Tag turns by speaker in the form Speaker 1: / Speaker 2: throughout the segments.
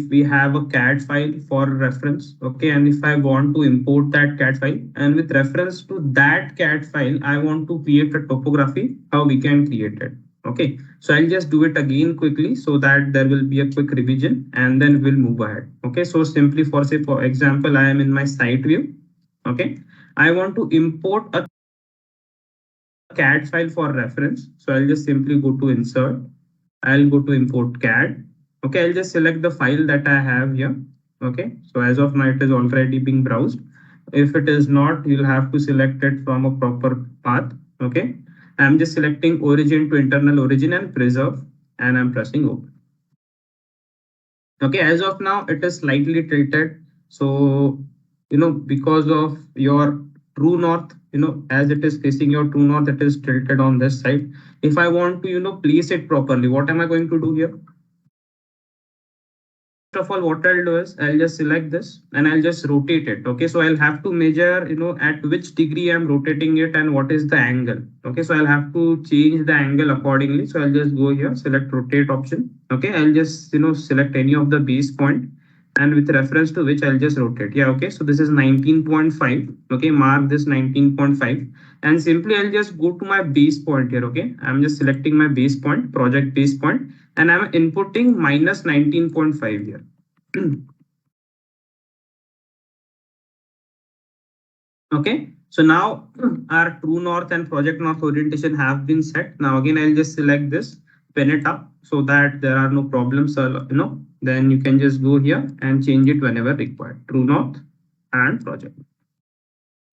Speaker 1: if we have a CAD file for reference, okay, and if I want to import that CAD file, and with reference to that CAD file, I want to create a topography, how we can create it. Okay, so I'll just do it again quickly so that there will be a quick revision and then we'll move ahead. Okay, so simply for say, for example, I am in my site view. Okay, I want to import a CAD file for reference. So I'll just simply go to insert. I'll go to import CAD. Okay, I'll just select the file that I have here. Okay, so as of now, it is already being browsed. If it is not, you'll have to select it from a proper path. Okay, I'm just selecting origin to internal origin and preserve, and I'm pressing OK. Okay, as of now, it is slightly tilted. So, because of your true north, as it is facing your true north, it is tilted on this side. If I want to, place it properly, what am I going to do here? First of all, what I'll do is I'll just select this and I'll just rotate it. Okay, so I'll have to measure, at which degree I'm rotating it and what is the angle. Okay, so I'll have to change the angle accordingly. So I'll just go here, select rotate option. Okay, I'll just, select any of the base point and with reference to which I'll just rotate. Yeah, okay, so this is 19.5. Okay, mark this 19.5 and simply I'll just go to my base point here. Okay, I'm just selecting my base point, project base point, and I'm inputting minus 19.5 here. Okay, so now our true north and project north orientation have been set. Now again, I'll just select this, pin it up so that there are no problems. Then you can just go here and change it whenever required. True north and project.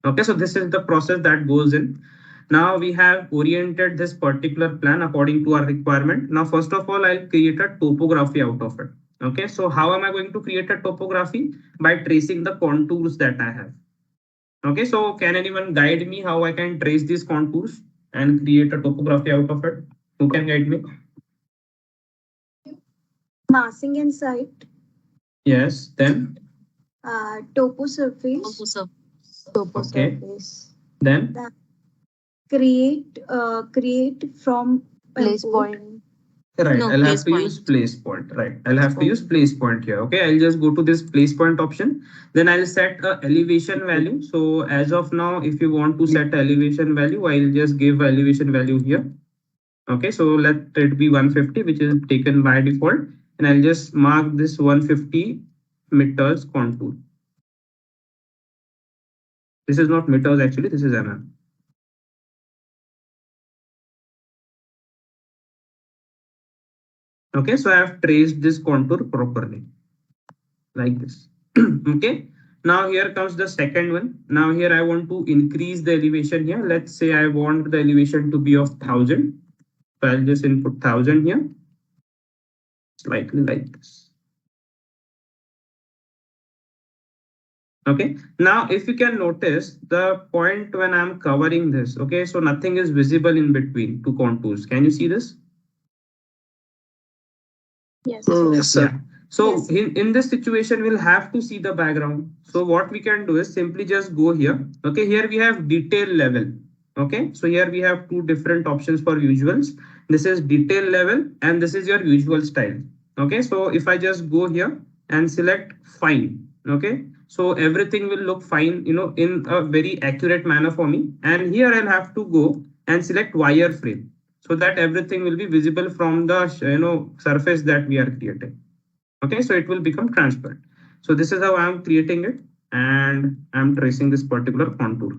Speaker 1: Okay, so this is the process that goes in. Now we have oriented this particular plan according to our requirement. Now, first of all, I'll create a topography out of it. Okay, so how am I going to create a topography? By tracing the contours that I have. Okay, so can anyone guide me how I can trace these contours and create a topography out of it? Who can guide me?
Speaker 2: Massing and site.
Speaker 1: Yes, then?
Speaker 2: Topo surface. Topo
Speaker 1: Okay.
Speaker 2: surface.
Speaker 1: Then?
Speaker 2: Create from
Speaker 3: Place point.
Speaker 1: Right,
Speaker 3: No,
Speaker 1: I'll have to
Speaker 3: point.
Speaker 1: use place point. Right, I'll have to use place point here. Okay, I'll just go to this place point option. Then I'll set a elevation value. So as of now, if you want to set elevation value, I'll just give elevation value here. Okay, so let it be 150, which is taken by default. And I'll just mark this 150 meters contour. This is not meters actually, this is mm. Okay, so I have traced this contour properly like this. Okay, now here comes the second one. Now here I want to increase the elevation here. Let's say I want the elevation to be of 1000. So I'll just input 1000 here, slightly like this. Okay, now if you can notice the point when I'm covering this, okay, so nothing is visible in between two contours. Can you see this?
Speaker 2: Yes.
Speaker 1: Yes, sir. Yeah. So yes, in this situation, we'll have to see the background. So what we can do is simply just go here. Okay, here we have detail level. Okay, so here we have two different options for visuals. This is detail level and this is your visual style. Okay, so if I just go here and select fine, okay, so everything will look fine, in a very accurate manner for me. And here I'll have to go and select wireframe so that everything will be visible from the surface that we are creating. Okay, so it will become transparent. So this is how I'm creating it and I'm tracing this particular contour.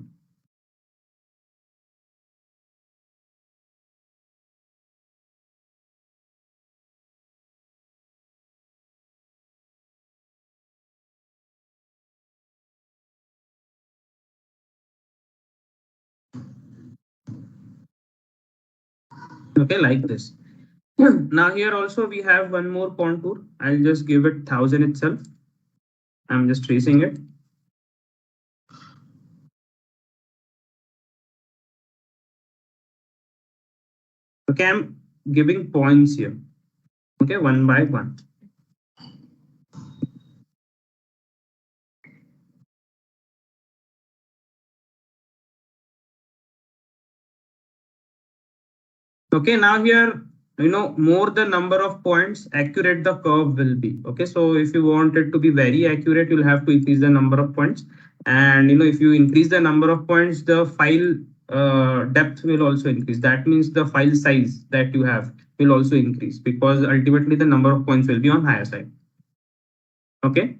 Speaker 1: Okay, like this. Now here also we have one more contour. I'll just give it 1000 itself. I'm just tracing it. Okay, I'm giving points here. Okay, one by one. Okay, now here more the number of points accurate the curve will be. Okay, so if you want it to be very accurate, you'll have to increase the number of points. And if you increase the number of points, the file depth will also increase. That means the file size that you have will also increase, because ultimately the number of points will be on higher side. Okay,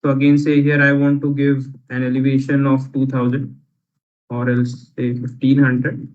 Speaker 1: so again, say here I want to give an elevation of 2000, or else say 1500.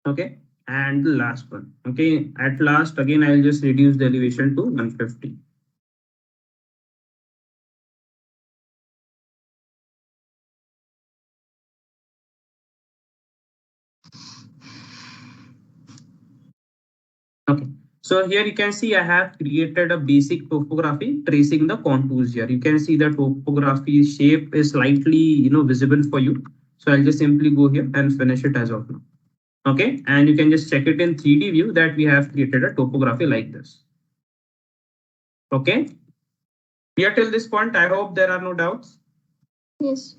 Speaker 1: Okay, and the last one. Okay, at last again I'll just reduce the elevation to 150. Okay, so here you can see I have created a basic topography tracing the contours. Here you can see the topography shape is slightly visible for you. So I'll just simply go here and finish it as of now. Okay, and you can just check it in 3D view that we have created a topography like this. Okay, here till this point I hope there are no doubts.
Speaker 2: Yes.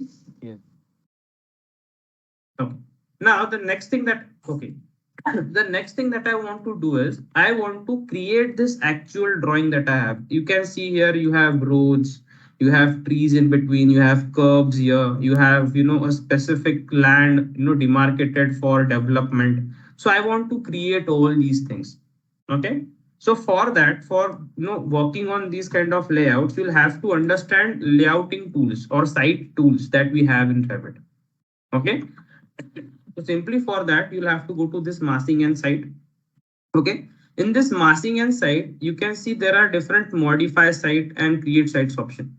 Speaker 1: Okay. Now the next thing that the next thing that I want to do is I want to create this actual drawing that I have. You can see here you have roads, you have trees in between, you have curbs here, you have a specific land demarcated for development. So I want to create all these things. Okay. So for that, for working on these kind of layouts, you'll have to understand layouting tools or site tools that we have in Revit. Okay, so simply for that, you'll have to go to this massing and site. Okay. In this massing and site, you can see there are different modify site and create sites option.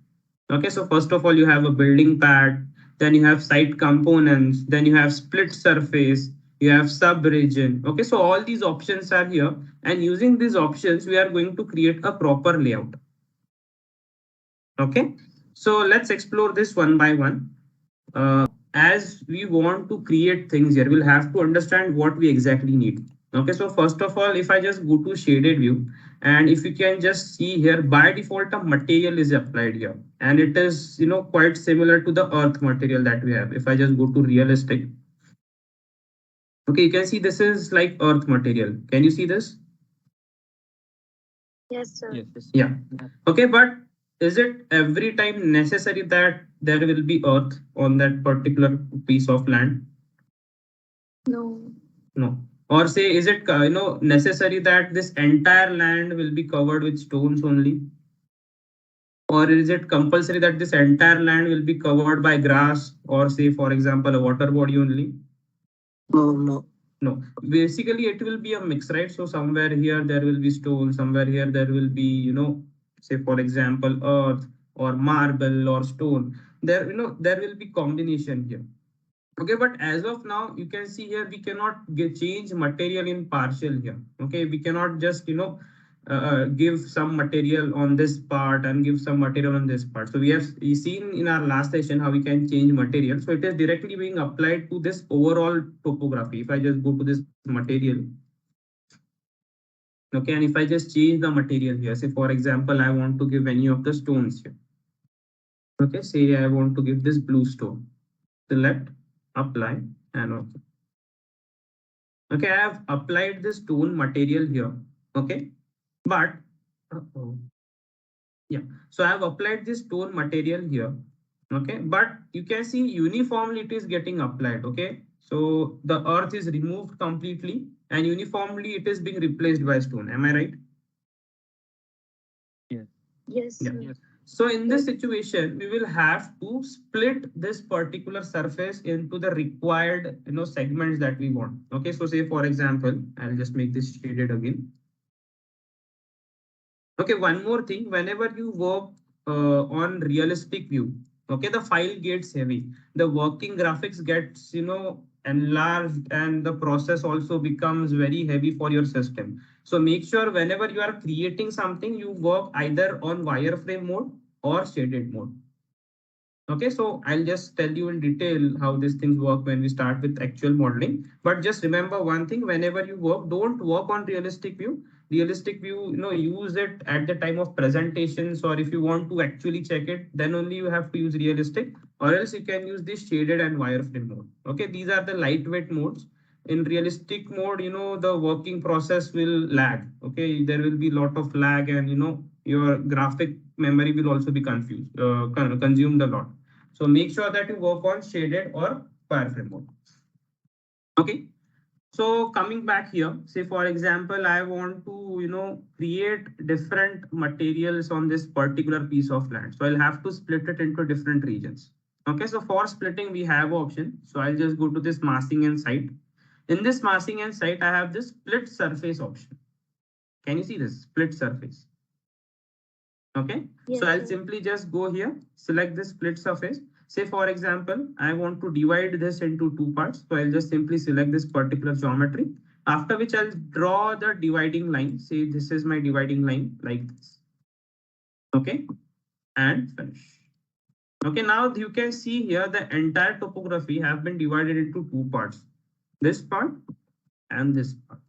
Speaker 1: Okay. So first of all, you have a building pad, then you have site components, then you have split surface, you have sub region. Okay. So all these options are here, and using these options, we are going to create a proper layout. Okay. So let's explore this one by one. As we want to create things here, we'll have to understand what we exactly need. Okay, so first of all, if I just go to shaded view, and if you can just see here, by default, a material is applied here, and it is quite similar to the earth material that we have. If I just go to realistic, okay, you can see this is like earth material. Can you see this?
Speaker 2: Yes, sir.
Speaker 1: Yeah. Okay, but is it every time necessary that there will be earth on that particular piece of land?
Speaker 2: No.
Speaker 1: No. Or say, is it necessary that this entire land will be covered with stones only? Or is it compulsory that this entire land will be covered by grass, or say, for example, a water body only?
Speaker 2: No, no.
Speaker 1: No. Basically, it will be a mix, right? So somewhere here there will be stone, somewhere here there will be, say for example, earth or marble or stone. There will be combination here. Okay, but as of now, you can see here we cannot change material in partial here. Okay, we cannot just give some material on this part and give some material on this part. So we seen in our last session how we can change material. So it is directly being applied to this overall topography. If I just go to this material, okay, and if I just change the material here, say for example, I want to give any of the stones here. Okay, say I want to give this blue stone. Select, apply, and okay. Okay, I have applied this stone material here. Okay, but yeah, so I have applied this stone material here. Okay, but you can see uniformly it is getting applied. Okay, so the earth is removed completely, and uniformly it is being replaced by stone. Am I right?
Speaker 2: Yes,
Speaker 1: Yeah.
Speaker 2: sir.
Speaker 1: Yes. So in this situation, we will have to split this particular surface into the required segments that we want. Okay, so say for example, I'll just make this shaded again. Okay, one more thing, whenever you work on realistic view, okay, the file gets heavy. The working graphics gets, enlarged, and the process also becomes very heavy for your system. So make sure whenever you are creating something, you work either on wireframe mode or shaded mode. Okay, so I'll just tell you in detail how these things work when we start with actual modeling. But just remember one thing, whenever you work, don't work on realistic view. Realistic view, use it at the time of presentations, or if you want to actually check it, then only you have to use realistic, or else you can use this shaded and wireframe mode. Okay, these are the lightweight modes. In realistic mode, the working process will lag. Okay, there will be a lot of lag, and your graphic memory will also be confused, consumed a lot. So make sure that you work on shaded or wireframe mode. Okay. So coming back here, say for example, I want to, create different materials on this particular piece of land. So I'll have to split it into different regions. Okay. So for splitting, we have option. So I'll just go to this massing and site. In this massing and site, I have this split surface option. Can you see this split surface? Okay. Yes, so I'll simply just go here, select this split surface. Say for example, I want to divide this into two parts. So I'll just simply select this particular geometry. After which I'll draw the dividing line. Say this is my dividing line like this. Okay. And finish. Okay. Now you can see here the entire topography have been divided into two parts. This part and this part.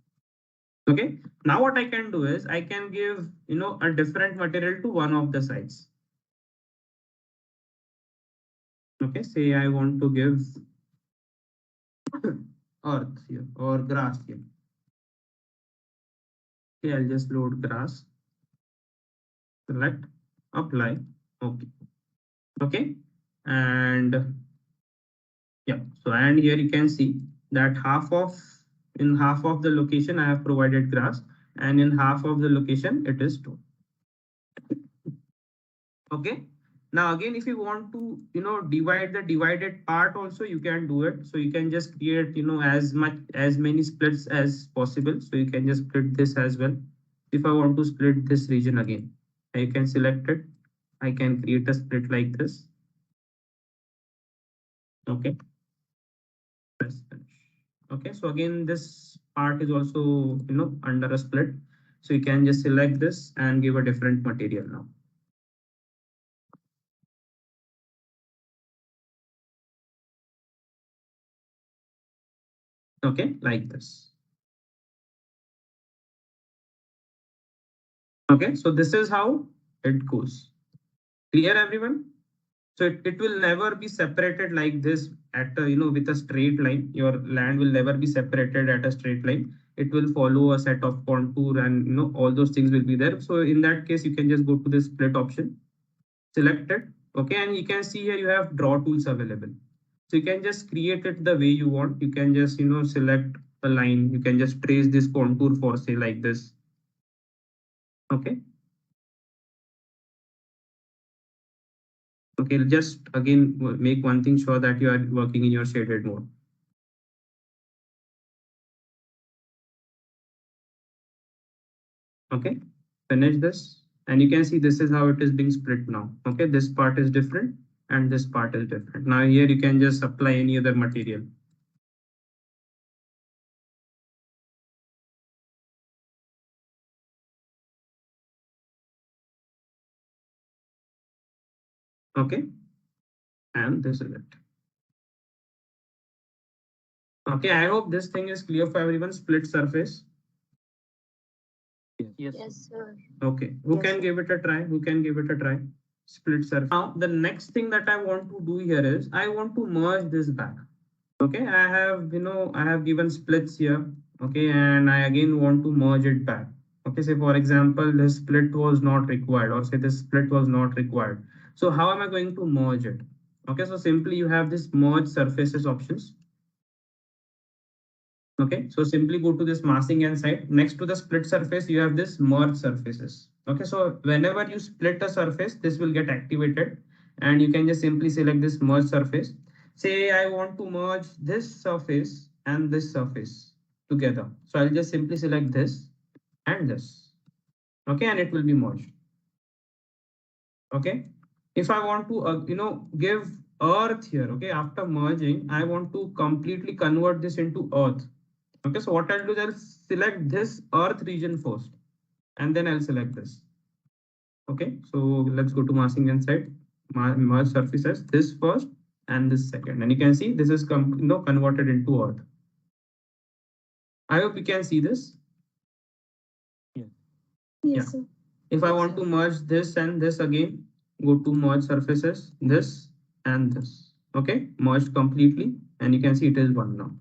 Speaker 1: Okay. Now what I can do is I can give, a different material to one of the sides. Okay, say I want to give earth here or grass here. Okay, I'll just load grass, select, apply. Okay. Okay. And yeah, so and here you can see that in half of the location I have provided grass, and in half of the location it is stone. Okay. Now again, if you want to, divide the divided part also, you can do it. So you can just create, as many splits as possible. So you can just split this as well. If I want to split this region again, I can select it. I can create a split like this. Okay. Press finish. Okay. So again, this part is also, under a split. So you can just select this and give a different material now. Okay, like this. Okay, so this is how it goes. Clear, everyone? So it will never be separated like this at a, with a straight line. Your land will never be separated at a straight line. It will follow a set of contour, and all those things will be there. So in that case, you can just go to the split option, select it. Okay, and you can see here you have draw tools available. So you can just create it the way you want. You can just select a line. You can just trace this contour for say like this. Okay. Okay, just again make one thing sure that you are working in your shaded mode. Okay, finish this, and you can see this is how it is being split now. Okay, this part is different and this part is different. Now here you can just apply any other material. Okay, and this is it. Okay, I hope this thing is clear for everyone. Split surface. Yes. Yes, sir. Okay, who Yes, can sir. give it a try? Who can give it a try? Split surface. Now the next thing that I want to do here is I want to merge this back. Okay, I have given splits here. Okay, and I again want to merge it back. Okay, say for example, this split was not required, or say this split was not required. So how am I going to merge it? Okay, so simply you have this merge surfaces options. Okay, so simply go to this massing and site. Next to the split surface, you have this merge surfaces. Okay, so whenever you split a surface, this will get activated, and you can just simply select this merge surface. Say I want to merge this surface and this surface together. So I'll just simply select this and this. Okay, and it will be merged. Okay, if I want to, give earth here. Okay, after merging, I want to completely convert this into earth. Okay, so what I'll do is I'll select this earth region first, and then I'll select this. Okay, so let's go to massing inside. Merge surfaces, this first and this second, and you can see this is converted into earth. I hope you can see this.
Speaker 2: Yes.
Speaker 1: Yeah.
Speaker 2: Yes, sir.
Speaker 1: If I
Speaker 2: Yes,
Speaker 1: want
Speaker 2: sir.
Speaker 1: to merge this and this again, go to merge surfaces, this and this. Okay, merged completely, and you can see it is one now.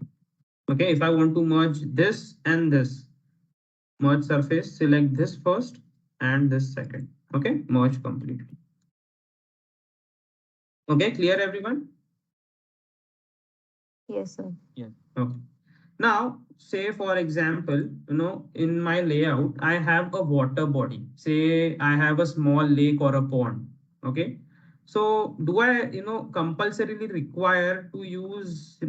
Speaker 1: Okay, if I want to merge this and this, merge surface, select this first and this second. Okay, merge completely. Okay, clear everyone?
Speaker 2: Yes, sir.
Speaker 1: Yes. Okay. Now, say for example, in my layout, I have a water body. Say I have a small lake or a pond. Okay. So do I, compulsorily require to use,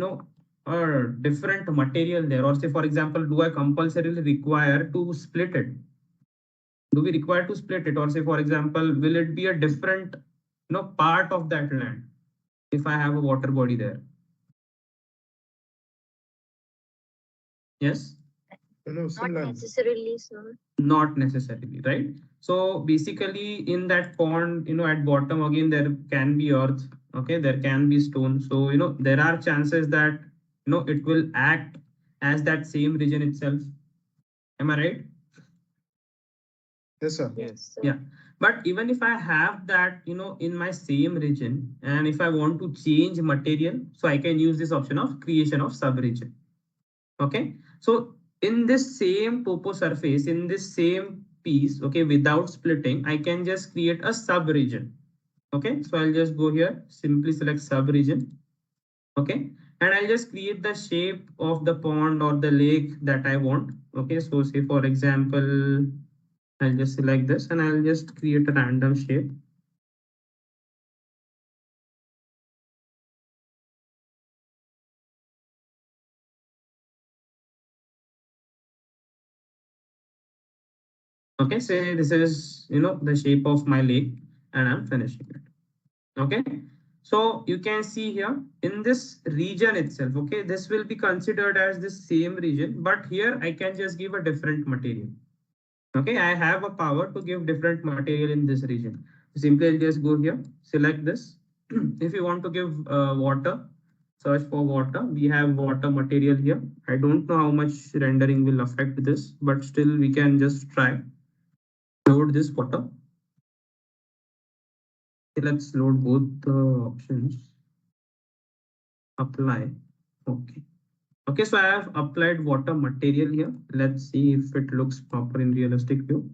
Speaker 1: a different material there? Or say, for example, do I compulsorily require to split it? Do we require to split it? Or say, for example, will it be a different, part of that land if I have a water body there? Yes.
Speaker 2: No, not necessarily, sir.
Speaker 1: Not necessarily, right? So basically in that pond, at bottom again there can be earth, okay, there can be stone. So there are chances that it will act as that same region itself. Am I right?
Speaker 2: Yes, sir. Yes, sir.
Speaker 1: Yeah. But even if I have that, in my same region, and if I want to change material, so I can use this option of creation of sub region. Okay, so in this same topo surface, in this same piece, okay, without splitting, I can just create a sub region. Okay, so I'll just go here, simply select sub region. Okay, and I'll just create the shape of the pond or the lake that I want. Okay, so say for example, I'll just select this and I'll just create a random shape. Okay, say this is the shape of my lake and I'm finishing it. Okay, so you can see here in this region itself, okay, this will be considered as the same region, but here I can just give a different material. Okay, I have a power to give different material in this region. Simply I'll just go here, select this. If you want to give water, search for water, we have water material here. I don't know how much rendering will affect this, but still we can just try. Load this water. Okay, let's load both the options. Apply. Okay. Okay, so I have applied water material here. Let's see if it looks proper in realistic view.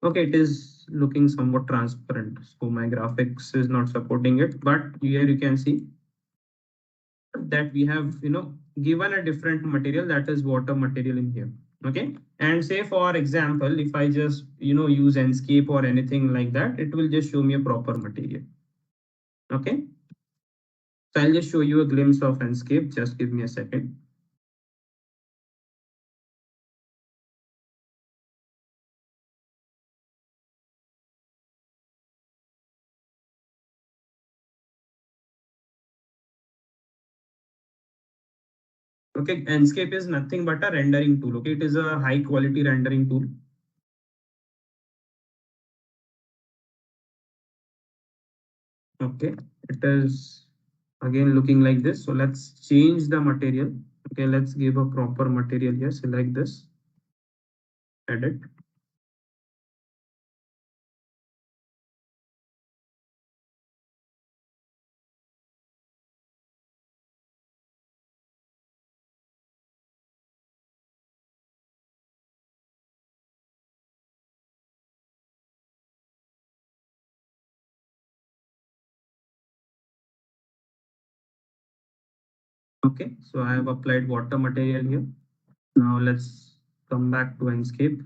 Speaker 1: Okay, it is looking somewhat transparent. So my graphics is not supporting it, but here you can see that we have, given a different material, that is water material in here. Okay. And say for example, if I just, use Enscape or anything like that, it will just show me a proper material. Okay. So I'll just show you a glimpse of Enscape. Just give me a second. Okay, Enscape is nothing but a rendering tool. Okay, it is a high quality rendering tool. Okay, it is again looking like this. So let's change the material. Okay, let's give a proper material here. Select this, edit. Okay, so I have applied water material here. Now let's come back to Enscape.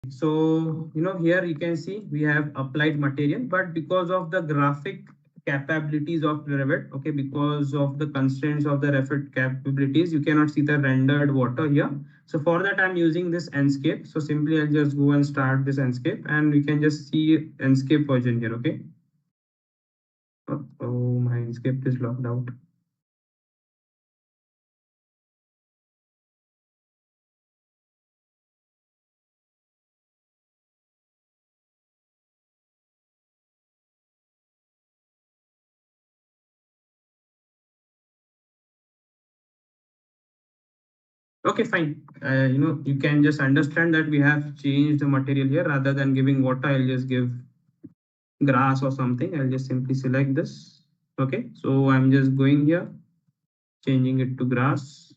Speaker 1: So, here you can see we have applied material, but because of the graphic capabilities of Revit, okay, because of the constraints of the Revit capabilities, you cannot see the rendered water here. So for that, I'm using this Enscape. So simply I'll just go and start this Enscape and we can just see Enscape version here, okay? Oh, my Enscape is locked out. Okay, fine. You can just understand that we have changed the material here. Rather than giving water, I'll just give grass or something. I'll just simply select this. Okay, so I'm just going here, changing it to grass.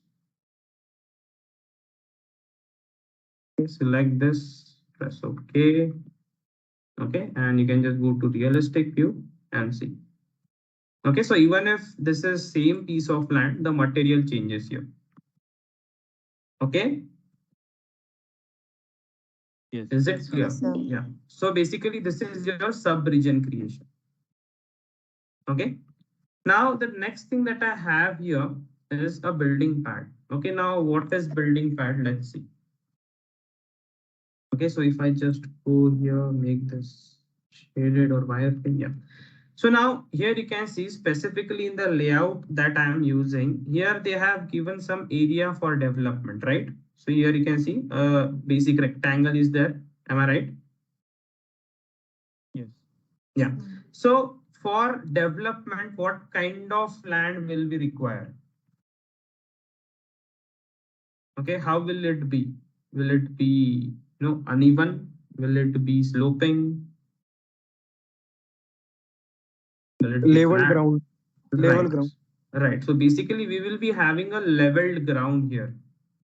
Speaker 1: Okay, select this, press OK. Okay, and you can just go to realistic view and see. Okay, so even if this is same piece of land, the material changes here. Okay, yes, is it clear?
Speaker 2: Yes, sir.
Speaker 1: Yeah. So basically, this is your sub-region creation. Okay. Now the next thing that I have here is a building pad. Okay, now what is building pad? Let's see. Okay, so if I just go here, make this shaded or wireframe, yeah. So now here you can see specifically in the layout that I am using, here they have given some area for development, right? So here you can see a basic rectangle is there. Am I right? Yes. Yeah. So for development, what kind of land will be required? Okay, how will it be? Will it be uneven? Will it be sloping? Will it be
Speaker 3: Level
Speaker 1: flat?
Speaker 3: ground. Level
Speaker 1: Right.
Speaker 3: ground.
Speaker 1: Right. So basically, we will be having a leveled ground here.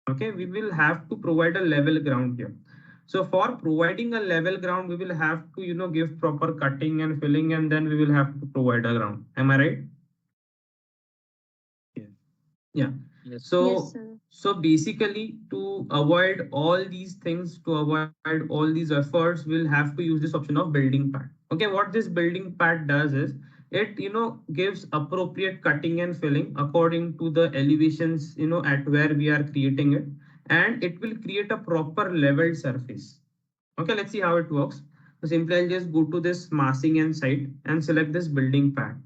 Speaker 1: Okay, we will have to provide a level ground here. So for providing a level ground, we will have to give proper cutting and filling, and then we will have to provide a ground. Am I right? Yes. Yeah. Yes.
Speaker 2: Yes,
Speaker 1: So
Speaker 2: sir.
Speaker 1: so basically, to avoid all these things, to avoid all these efforts, we'll have to use this option of building pad. Okay, what this building pad does is it gives appropriate cutting and filling according to the elevations at where we are creating it, and it will create a proper leveled surface. Okay, let's see how it works. So simply I'll just go to this massing and site and select this building pad.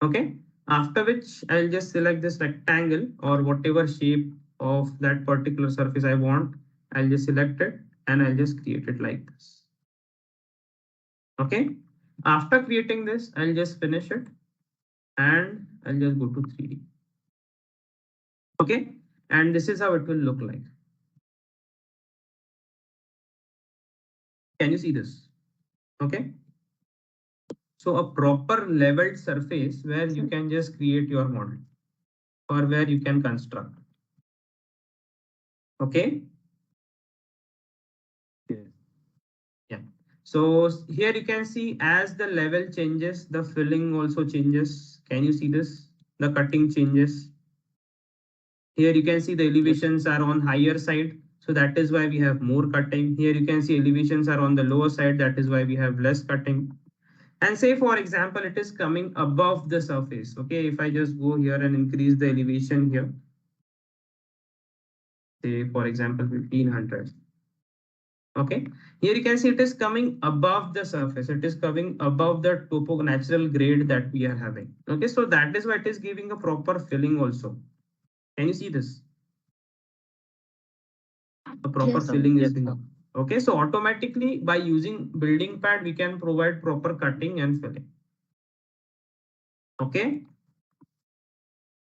Speaker 1: Okay, after which I'll just select this rectangle or whatever shape of that particular surface I want. I'll just select it and I'll just create it like this. Okay, after creating this, I'll just finish it and I'll just go to 3D. Okay, and this is how it will look like. Can you see this? Okay, so a proper leveled surface where you can just create your model or where you can construct. Okay. Yes. Yeah. So here you can see as the level changes, the filling also changes. Can you see this? The cutting changes. Here you can see the elevations are on higher side. So that is why we have more cutting. Here you can see elevations are on the lower side. That is why we have less cutting. And say, for example, it is coming above the surface. Okay, if I just go here and increase the elevation here, say, for example, 1500. Okay, here you can see it is coming above the surface. It is coming above the topo natural grade that we are having. Okay, so that is why it is giving a proper filling also. Can you see this? A proper
Speaker 2: Yes, sir.
Speaker 1: filling is being. Okay, so automatically by using building pad, we can provide proper cutting and filling. Okay,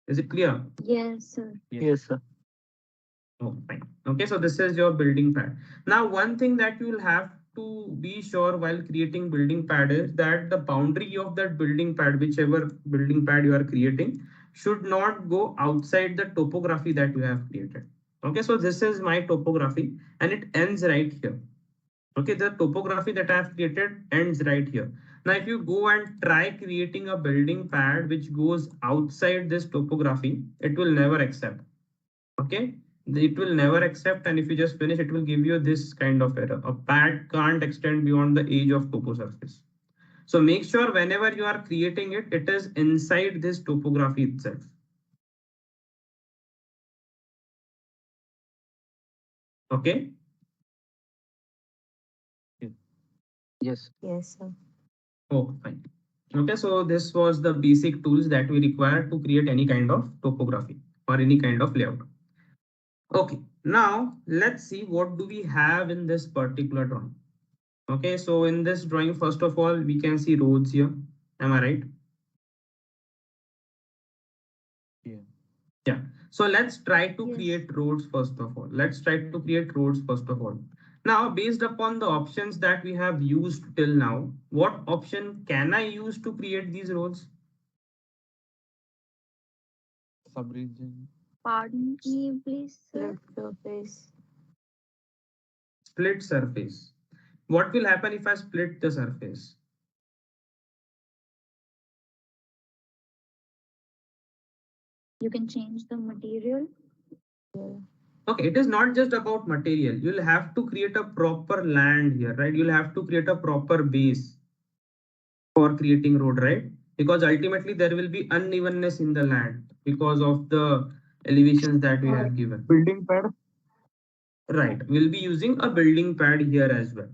Speaker 1: is it clear?
Speaker 2: Yes, sir.
Speaker 3: Yes, sir.
Speaker 1: Oh, fine. Okay, so this is your building pad. Now, one thing that you will have to be sure while creating building pad is that the boundary of that building pad, whichever building pad you are creating, should not go outside the topography that you have created. Okay, so this is my topography and it ends right here. Okay, the topography that I have created ends right here. Now, if you go and try creating a building pad which goes outside this topography, it will never accept. Okay, it will never accept, and if you just finish it will give you this kind of error. A pad can't extend beyond the edge of topo surface. So make sure whenever you are creating it, it is inside this topography itself. Okay. Yes.
Speaker 2: Yes, sir.
Speaker 1: Oh, fine. Okay, so this was the basic tools that we require to create any kind of topography or any kind of layout. Okay, now let's see what do we have in this particular drawing. Okay, so in this drawing, first of all, we can see roads here. Am I right? Yeah. Yeah. So let's try to create roads first of all. Let's try to create roads first of all. Now, based upon the options that we have used till now, what option can I use to create these roads? Sub-region.
Speaker 2: Pardon me, please, sir. Surface.
Speaker 1: Split surface. What will happen if I split the surface?
Speaker 2: You can change the material.
Speaker 1: Okay, it is not just about material. You'll have to create a proper land here, right? You'll have to create a proper base for creating road, right? Because ultimately there will be unevenness in the land because of the elevations that we have given.
Speaker 3: Building pad.
Speaker 1: Right, we'll be using a building pad here as well.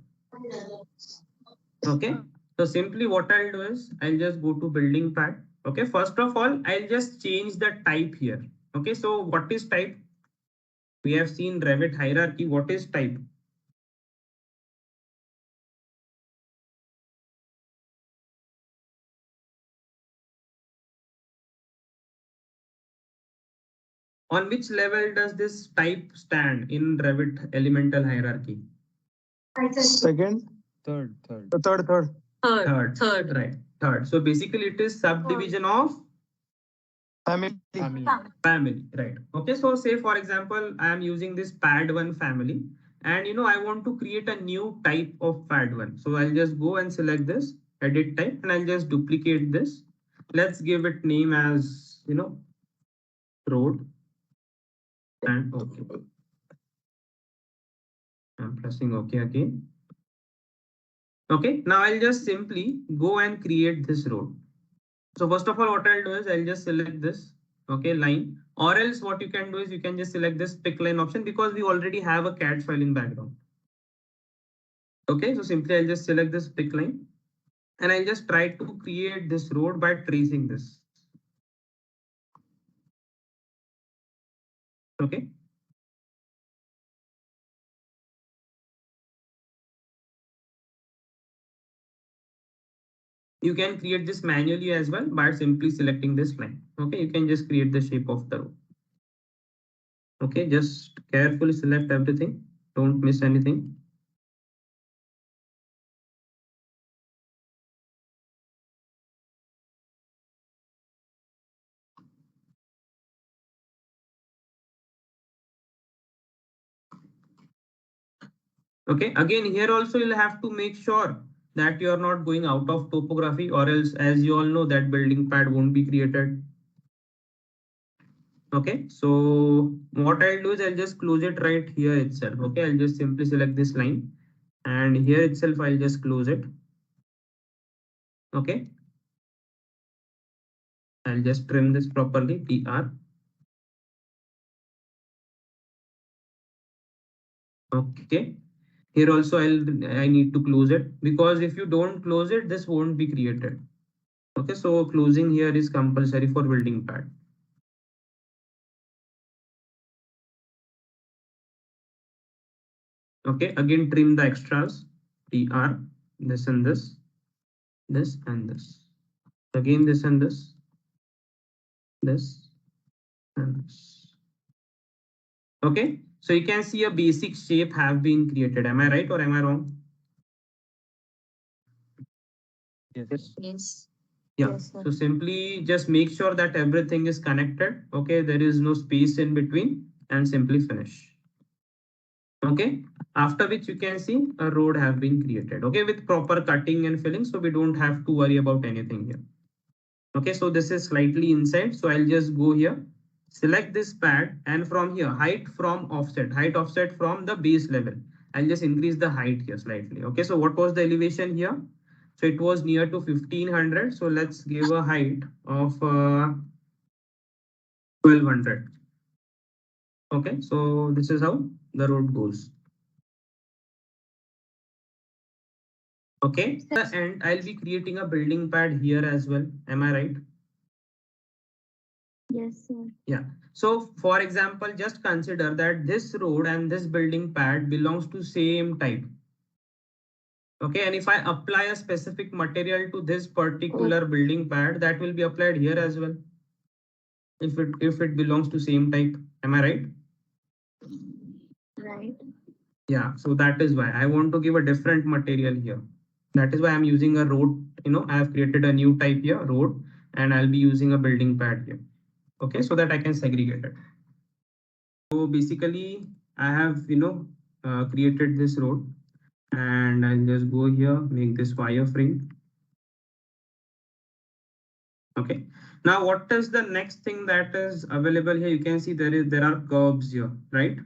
Speaker 1: Okay, so simply what I'll do is I'll just go to building pad. Okay, first of all, I'll just change the type here. Okay, so what is type? We have seen Revit hierarchy. What is type? On which level does this type stand in Revit elemental hierarchy?
Speaker 3: Second. Third.
Speaker 1: Right. Third. So basically it is subdivision of
Speaker 3: Family.
Speaker 1: family, right? Okay, so say for example, I am using this pad one family, and I want to create a new type of pad one. So I'll just go and select this edit type, and I'll just duplicate this. Let's give it name as road, and okay. I'm pressing OK again. Okay, now I'll just simply go and create this road. So first of all, what I'll do is I'll just select this, okay, line, or else what you can do is you can just select this pick line option because we already have a CAD file in background. Okay, so simply I'll just select this pick line and I'll just try to create this road by tracing this. Okay. You can create this manually as well by simply selecting this line. Okay, you can just create the shape of the road. Okay, just carefully select everything. Don't miss anything. Okay, again here also you'll have to make sure that you are not going out of topography, or else as you all know that building pad won't be created. Okay, so what I'll do is I'll just close it right here itself. Okay, I'll just simply select this line and here itself I'll just close it. Okay, I'll just trim this properly, TR. Okay, here also I need to close it because if you don't close it, this won't be created. Okay, so closing here is compulsory for building pad. Okay, again trim the extras, TR, this and this and this. Again this and this and this. Okay, so you can see a basic shape have been created. Am I right or am I wrong?
Speaker 2: Yes.
Speaker 1: Yeah,
Speaker 2: Yes, sir.
Speaker 1: so simply just make sure that everything is connected. Okay, there is no space in between and simply finish. Okay, after which you can see a road have been created. Okay, with proper cutting and filling, so we don't have to worry about anything here. Okay, so this is slightly inside, so I'll just go here, select this pad, and from here height offset from the base level. I'll just increase the height here slightly. Okay, so what was the elevation here? So it was near to 1500, so let's give a height of 1200. Okay, so this is how the road goes. Okay, at the end I'll be creating a building pad here as well. Am I right?
Speaker 2: Yes, sir.
Speaker 1: Yeah. So for example, just consider that this road and this building pad belongs to same type. Okay, and if I apply a specific material to this particular building pad, that will be applied here as well. if it belongs to same type. Am I right?
Speaker 2: Right.
Speaker 1: Yeah, so that is why I want to give a different material here. That is why I'm using a road. I have created a new type here, road, and I'll be using a building pad here. Okay, so that I can segregate it. So basically, I have created this road, and I'll just go here, make this wireframe. Okay. Now, what is the next thing that is available here? You can see there are curves here, right?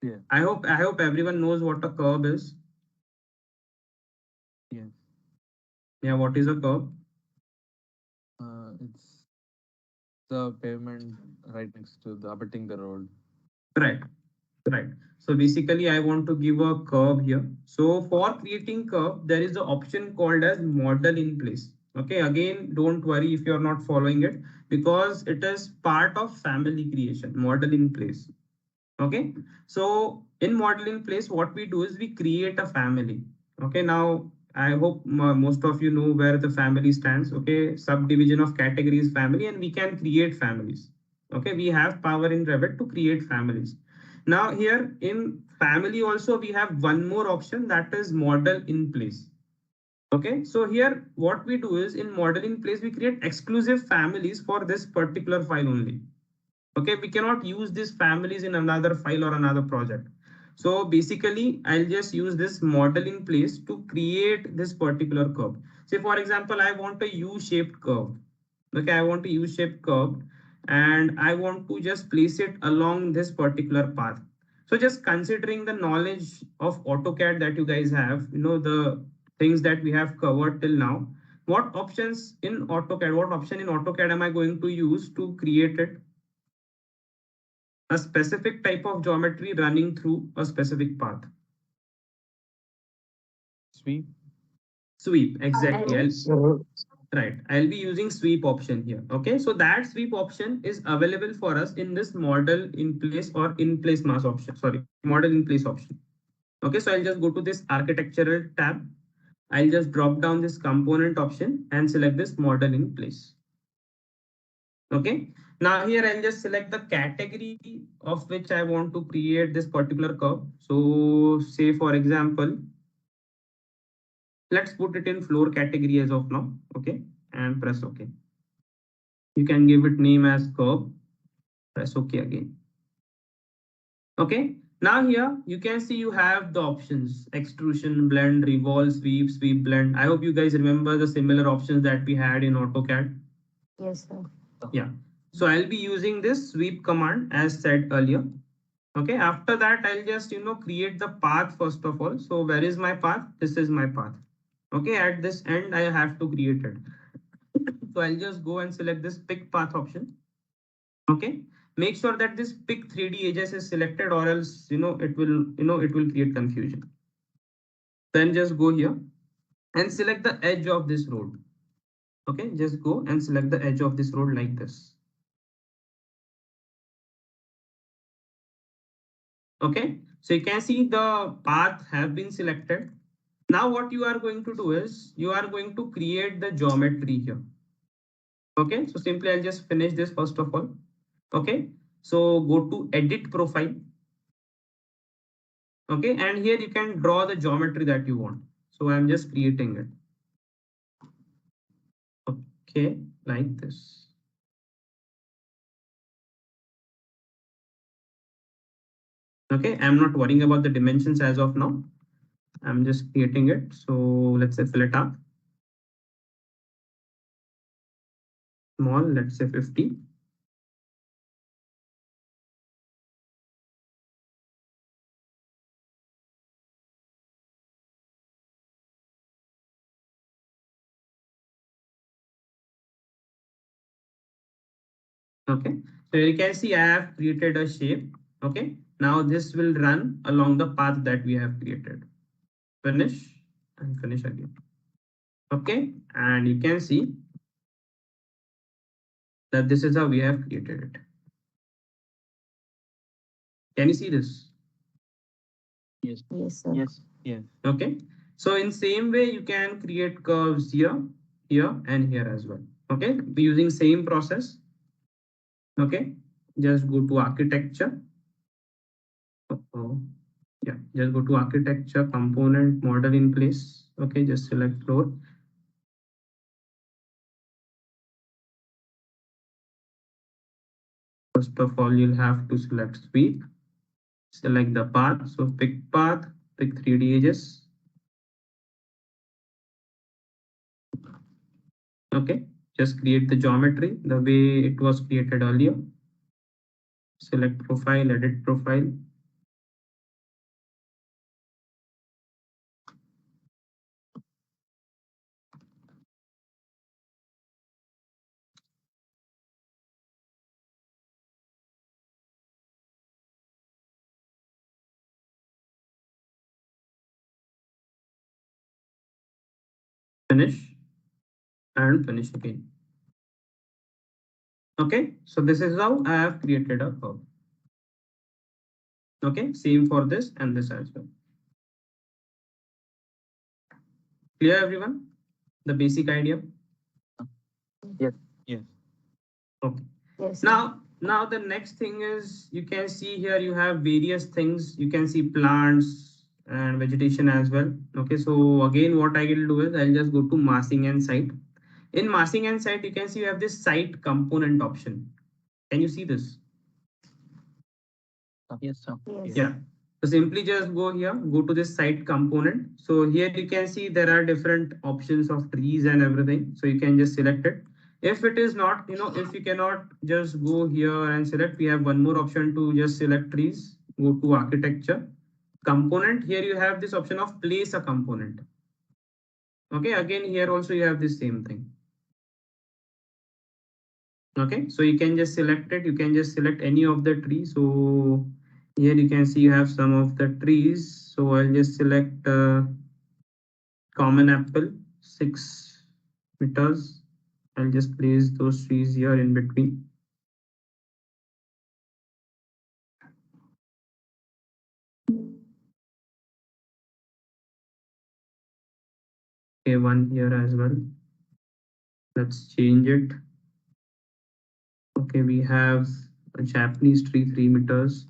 Speaker 3: Yeah.
Speaker 1: I hope everyone knows what a curve is.
Speaker 3: Yeah.
Speaker 1: Yeah, what is a curve?
Speaker 3: It's the pavement right next to the abutting the road.
Speaker 1: Right. Right. So basically, I want to give a curve here. So for creating curve, there is the option called as model in place. Okay. Again, don't worry if you're not following it because it is part of family creation, model in place. Okay. So in model in place, what we do is we create a family. Okay. Now, I hope most of you know where the family stands. Okay. Subdivision of categories family, and we can create families. Okay. We have power in Revit to create families. Now here in family also we have one more option, that is model in place. Okay, so here what we do is in model in place we create exclusive families for this particular file only. Okay, we cannot use these families in another file or another project. So basically I'll just use this model in place to create this particular curve. Say for example, I want a U-shaped curve. Okay, I want a U-shaped curve and I want to just place it along this particular path. So just considering the knowledge of AutoCAD that you guys have, the things that we have covered till now, what options in AutoCAD, what option in AutoCAD am I going to use to create it? A specific type of geometry running through a specific path.
Speaker 3: Sweep.
Speaker 1: Sweep, exactly.
Speaker 2: Arrows.
Speaker 1: Right. I'll be using sweep option here. Okay. So that sweep option is available for us in this model in place or in place mass option. Sorry, model in place option. Okay. So I'll just go to this architectural tab. I'll just drop down this component option and select this model in place. Okay. Now here I'll just select the category of which I want to create this particular curve. So say for example, let's put it in floor category as of now. Okay. And press OK. You can give it name as curve. Press OK again. Okay. Now here you can see you have the options: extrusion, blend, revolve, sweep, sweep, blend. I hope you guys remember the similar options that we had in AutoCAD.
Speaker 2: Yes, sir.
Speaker 1: Yeah. So I'll be using this sweep command as said earlier. Okay. After that, I'll just, create the path first of all. So where is my path? This is my path. Okay. At this end, I have to create it. So I'll just go and select this pick path option. Okay. Make sure that this pick 3D edges is selected or else, it will create confusion. Then just go here and select the edge of this road. Okay. Just go and select the edge of this road like this. Okay. So you can see the path have been selected. Now what you are going to do is you are going to create the geometry here. Okay. So simply I'll just finish this first of all. Okay. So go to edit profile. Okay. And here you can draw the geometry that you want. So I'm just creating it. Okay. Like this. Okay. I'm not worrying about the dimensions as of now. I'm just creating it. So let's say fill it up. Small, let's say 50. Okay, so you can see I have created a shape. Okay, now this will run along the path that we have created. Finish and finish again. Okay, and you can see that this is how we have created it. Can you see this?
Speaker 3: Yes.
Speaker 2: Yes, sir.
Speaker 3: Yes. Yeah.
Speaker 1: Okay, so in same way you can create curves here. here and here as well. Okay, be using same process. Okay, just go to architecture. Oh, yeah, just go to architecture, component, model in place. Okay, just select floor. First of all, you'll have to select sweep, select the path. So pick path, pick 3D edges. Okay, just create the geometry the way it was created earlier. Select profile, edit profile. Finish and finish again. Okay, so this is how I have created a curve. Okay, same for this and this as well. Clear, everyone? The basic idea.
Speaker 3: Yes. Yes.
Speaker 1: Okay.
Speaker 2: Yes.
Speaker 1: Now the next thing is, you can see here you have various things. You can see plants and vegetation as well. Okay, so again, what I will do is I'll just go to massing and site. In massing and site, you can see you have this site component option. Can you see this?
Speaker 3: Yes, sir.
Speaker 2: Yes.
Speaker 1: Yeah. So simply just go here, go to this site component. So here you can see there are different options of trees and everything. So you can just select it. If it is not, if you cannot just go here and select, we have one more option to just select trees. Go to architecture, component. Here you have this option of place a component. Okay, again, here also you have the same thing. Okay, so you can just select it. You can just select any of the trees. So here you can see you have some of the trees. So I'll just select common apple, 6 meters. I'll just place those trees here in between. Okay, one here as well. Let's change it. Okay, we have a Japanese tree, 3 meters.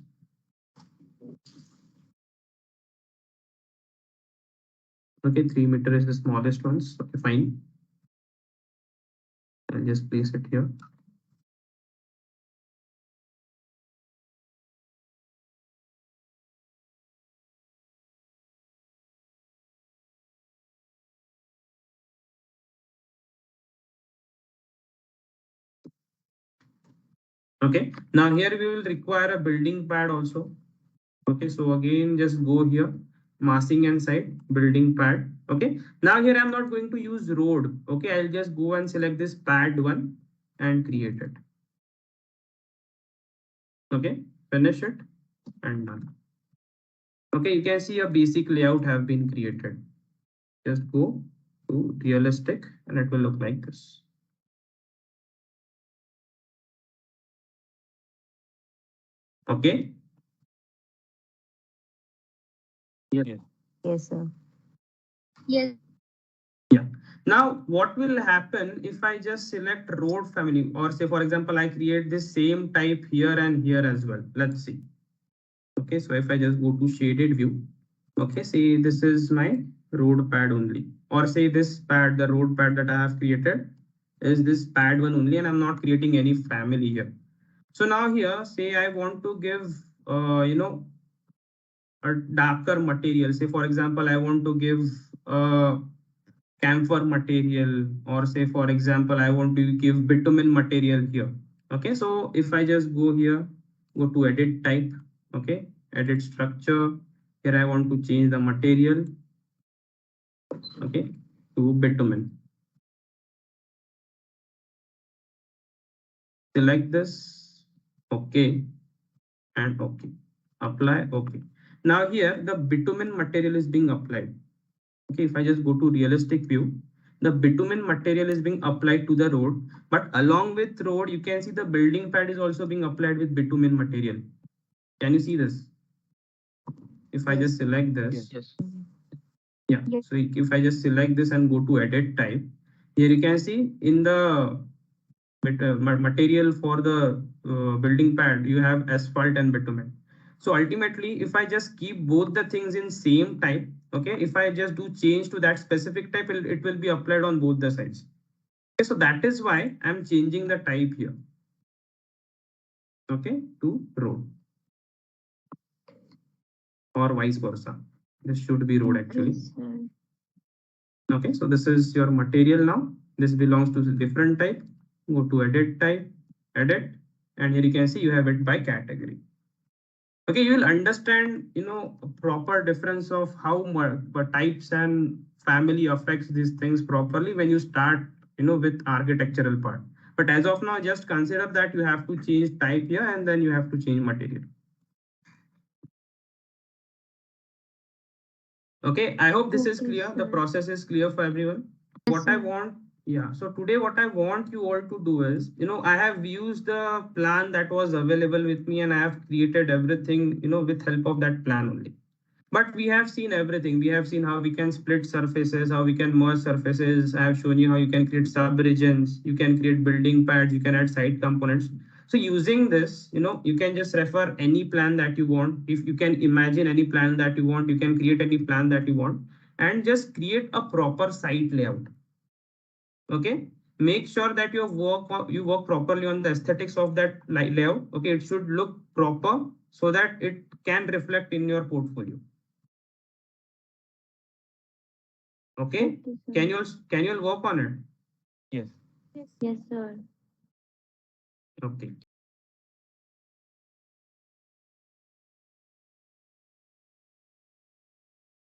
Speaker 1: Okay, 3 meter is the smallest ones. Okay, fine. I'll just place it here. Okay, now here we will require a building pad also. Okay, so again, just go here, massing and site, building pad. Okay, now here I'm not going to use road. Okay, I'll just go and select this pad one and create it. Okay, finish it and done. Okay, you can see a basic layout have been created. Just go to realistic and it will look like this. Okay.
Speaker 3: Yes.
Speaker 2: Yes, sir. Yes.
Speaker 1: Yeah. Now, what will happen if I just select road family, or say, for example, I create this same type here and here as well. Let's see. Okay, so if I just go to shaded view, okay, say this is my road pad only, or say this pad, the road pad that I have created is this pad one only, and I'm not creating any family here. So now here, say I want to give, a darker material. Say, for example, I want to give camphor material, or say, for example, I want to give bitumen material here. Okay, so if I just go here, go to edit type, okay, edit structure. Here I want to change the material, okay, to bitumen. Select this, okay, and okay. Apply, okay. Now here the bitumen material is being applied. Okay, if I just go to realistic view, the bitumen material is being applied to the road, but along with road, you can see the building pad is also being applied with bitumen material. Can you see this? If I just select this,
Speaker 3: Yes.
Speaker 1: yeah. So if I just select this and go to edit type, Here you can see in the material for the building pad, you have asphalt and bitumen. So ultimately, if I just keep both the things in same type, okay, if I just do change to that specific type, it will be applied on both the sides. Okay, so that is why I'm changing the type here, okay, to road or vice versa. This should be road actually.
Speaker 2: Yes, sir.
Speaker 1: Okay, so this is your material now. This belongs to different type. Go to edit type, edit, and here you can see you have it by category. Okay, you will understand, proper difference of how types and family affects these things properly when you start, with architectural part. But as of now, just consider that you have to change type here and then you have to change material. Okay, I hope this is
Speaker 2: Okay,
Speaker 1: clear. The
Speaker 2: sir.
Speaker 1: process is clear for everyone.
Speaker 2: Yes,
Speaker 1: What I
Speaker 2: sir.
Speaker 1: want, yeah. So today, what I want you all to do is, I have used the plan that was available with me and I have created everything, with help of that plan only. But we have seen everything. We have seen how we can split surfaces, how we can merge surfaces. I have shown you how you can create sub regions, you can create building pads, you can add site components. So using this, you can just refer any plan that you want. If you can imagine any plan that you want, you can create any plan that you want and just create a proper site layout. Okay. Make sure that you work properly on the aesthetics of that layout. Okay. It should look proper so that it can reflect in your portfolio. Okay,
Speaker 2: Okay, sir.
Speaker 1: can you all work on it?
Speaker 3: Yes.
Speaker 2: Yes, sir.
Speaker 1: Okay.